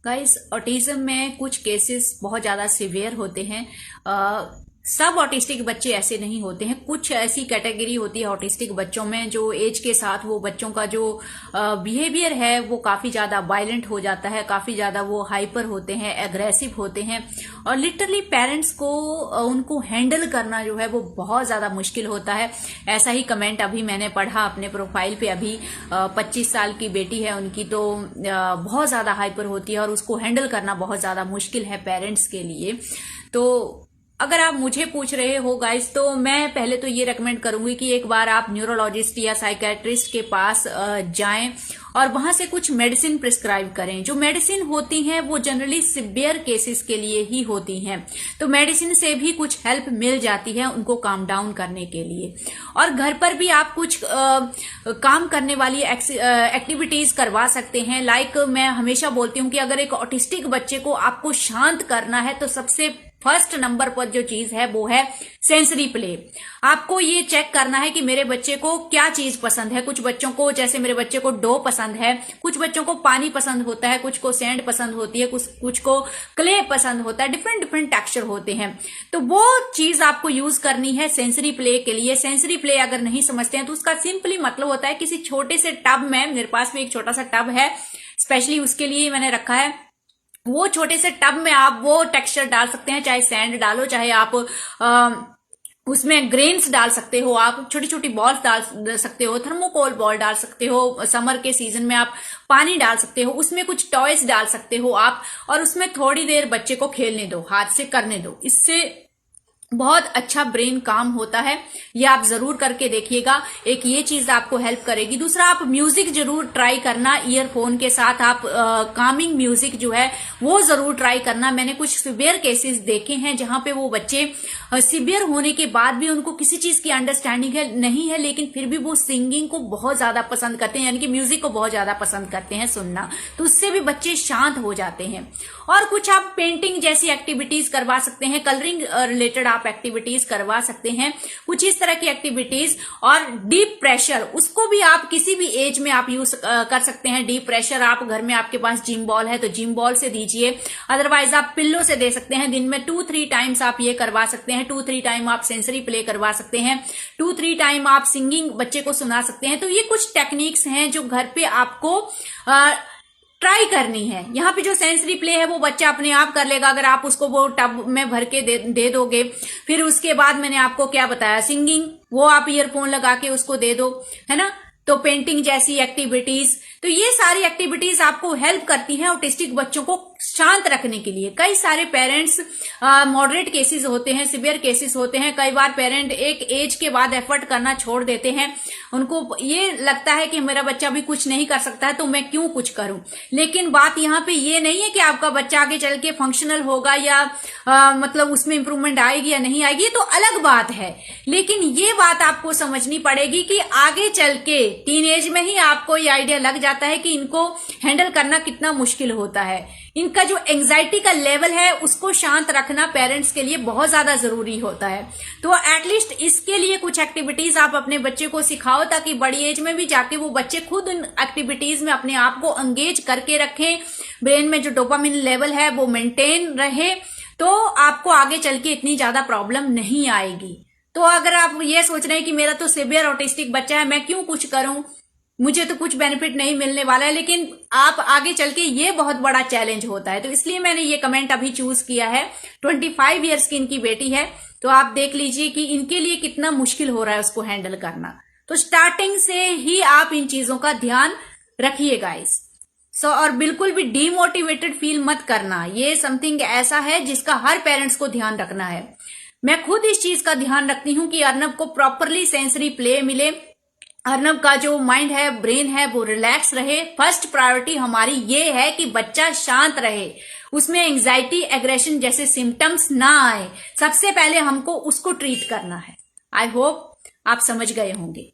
Guys, autism में कुछ cases बहुत ज्यादा सिवियर होते हैं। सब ऑटिस्टिक बच्चे ऐसे नहीं होते हैं। कुछ ऐसी कैटेगरी होती है ऑटिस्टिक बच्चों में जो एज के साथ वो बच्चों का जो बिहेवियर है वो काफी ज्यादा वायलेंट हो जाता है, काफी ज्यादा वो हाइपर होते हैं, एग्रेसिव होते हैं और लिटरली पेरेंट्स को उनको हैंडल करना जो है वो बहुत ज्यादा मुश्किल होता है। ऐसा ही कमेंट अभी मैंने पढ़ा अपने प्रोफाइल पे। अभी 25 साल की बेटी है उनकी, तो बहुत ज्यादा हाइपर होती है और उसको हैंडल करना बहुत ज्यादा मुश्किल है पेरेंट्स के लिए। तो अगर आप मुझे पूछ रहे हो गाइस, तो मैं पहले तो ये रेकमेंड करूंगी कि एक बार आप न्यूरोलॉजिस्ट या साइकेट्रिस्ट के पास जाएं और वहां से कुछ मेडिसिन प्रिस्क्राइब करें। जो मेडिसिन होती हैं वो जनरली सिवियर केसेस के लिए ही होती हैं, तो मेडिसिन से भी कुछ हेल्प मिल जाती है उनको काम डाउन करने के लिए। और घर पर भी आप कुछ काम करने वाली एक्टिविटीज करवा सकते हैं। लाइक मैं हमेशा बोलती हूँ कि अगर एक ऑटिस्टिक बच्चे को आपको शांत करना है तो सबसे फर्स्ट नंबर पर जो चीज है वो है सेंसरी प्ले। आपको ये चेक करना है कि मेरे बच्चे को क्या चीज पसंद है। कुछ बच्चों को, जैसे मेरे बच्चे को डो पसंद है, कुछ बच्चों को पानी पसंद होता है, कुछ को सैंड पसंद होती है, कुछ को क्ले पसंद होता है। डिफरेंट डिफरेंट टेक्सचर होते हैं, तो वो चीज आपको यूज करनी है सेंसरी प्ले के लिए। सेंसरी प्ले अगर नहीं समझते हैं तो उसका सिंपली मतलब होता है किसी छोटे से टब में, मेरे पास में एक छोटा सा टब है स्पेशली उसके लिए मैंने रखा है, वो छोटे से टब में आप वो टेक्सचर डाल सकते हैं। चाहे सैंड डालो, चाहे आप उसमें ग्रेन्स डाल सकते हो, आप छोटी छोटी बॉल्स डाल सकते हो, थर्मोकोल बॉल डाल सकते हो, समर के सीजन में आप पानी डाल सकते हो, उसमें कुछ टॉयज डाल सकते हो आप, और उसमें थोड़ी देर बच्चे को खेलने दो, हाथ से करने दो। इससे बहुत अच्छा ब्रेन काम होता है। ये आप जरूर करके देखिएगा। एक ये चीज आपको हेल्प करेगी। दूसरा, आप म्यूजिक जरूर ट्राई करना ईयरफोन के साथ। आप कामिंग म्यूजिक जो है वो जरूर ट्राई करना। मैंने कुछ सिवियर केसेस देखे हैं जहां पे वो बच्चे सिवियर होने के बाद भी उनको किसी चीज की अंडरस्टैंडिंग नहीं है, लेकिन फिर भी वो सिंगिंग को बहुत ज्यादा पसंद करते हैं, यानी कि म्यूजिक को बहुत ज्यादा पसंद करते हैं सुनना। तो उससे भी बच्चे शांत हो जाते हैं। और कुछ आप पेंटिंग जैसी एक्टिविटीज करवा सकते हैं, कलरिंग रिलेटेड आप एक्टिविटीज करवा सकते हैं, कुछ इस तरह की एक्टिविटीज। और डीप प्रेशर, उसको भी आप किसी भी एज में आप यूज कर सकते हैं। डीप प्रेशर आप घर में, आपके पास जिम बॉल है तो जिम बॉल से दीजिए, अदरवाइज आप पिल्लो से दे सकते हैं। दिन में 2-3 टाइम्स आप ये करवा सकते हैं। 2-3 टाइम आप सेंसरी प्ले करवा सकते हैं, 2-3 टाइम आप सिंगिंग बच्चे को सुना सकते हैं। तो ये कुछ टेक्निक्स हैं जो घर पे आपको ट्राई करनी है। यहाँ पे जो सेंसरी प्ले है वो बच्चा अपने आप कर लेगा अगर आप उसको वो टब में भर के दे दोगे। फिर उसके बाद मैंने आपको क्या बताया, सिंगिंग, वो आप ईयरफोन लगा के उसको दे दो, है ना। तो पेंटिंग जैसी एक्टिविटीज, तो ये सारी एक्टिविटीज आपको हेल्प करती हैं ऑटिस्टिक बच्चों को शांत रखने के लिए। कई सारे पेरेंट्स, मॉडरेट केसेस होते हैं, सिवियर केसेस होते हैं। कई बार पेरेंट एक एज के बाद एफर्ट करना छोड़ देते हैं। उनको ये लगता है कि मेरा बच्चा भी कुछ नहीं कर सकता है तो मैं क्यों कुछ करूं। लेकिन बात यहाँ पे ये नहीं है कि आपका बच्चा आगे चल के फंक्शनल होगा या मतलब उसमें इंप्रूवमेंट आएगी या नहीं आएगी, ये तो अलग बात है। लेकिन ये बात आपको समझनी पड़ेगी कि आगे चल के टीन एज में ही आपको ये आइडिया लग जाता है कि इनको हैंडल करना कितना मुश्किल होता है। इनका जो एंजाइटी का लेवल है उसको शांत रखना पेरेंट्स के लिए बहुत ज्यादा जरूरी होता है। तो एटलीस्ट इसके लिए कुछ एक्टिविटीज आप अपने बच्चे को सिखाओ ताकि बड़ी एज में भी जाके वो बच्चे खुद उन एक्टिविटीज में अपने आप को एंगेज करके रखें। ब्रेन में जो डोपामिन लेवल है वो मेंटेन रहे, तो आपको आगे चल के इतनी ज्यादा प्रॉब्लम नहीं आएगी। तो अगर आप ये सोच रहे हैं कि मेरा तो सिवियर ऑटिस्टिक बच्चा है, मैं क्यों कुछ करूं, मुझे तो कुछ बेनिफिट नहीं मिलने वाला है, लेकिन आप आगे चल के ये बहुत बड़ा चैलेंज होता है। तो इसलिए मैंने ये कमेंट अभी चूज किया है। 25 ईयर्स की इनकी बेटी है, तो आप देख लीजिए कि इनके लिए कितना मुश्किल हो रहा है उसको हैंडल करना। तो स्टार्टिंग से ही आप इन चीजों का ध्यान रखिए गाइस। और बिल्कुल भी डीमोटिवेटेड फील मत करना। ये समथिंग ऐसा है जिसका हर पेरेंट्स को ध्यान रखना है। मैं खुद इस चीज का ध्यान रखती हूँ कि अर्नब को प्रॉपरली सेंसरी प्ले मिले, अर्नब का जो माइंड है, ब्रेन है, वो रिलैक्स रहे। फर्स्ट प्रायोरिटी हमारी ये है कि बच्चा शांत रहे, उसमें एंजाइटी, एग्रेशन जैसे सिम्टम्स ना आए। सबसे पहले हमको उसको ट्रीट करना है। आई होप आप समझ गए होंगे।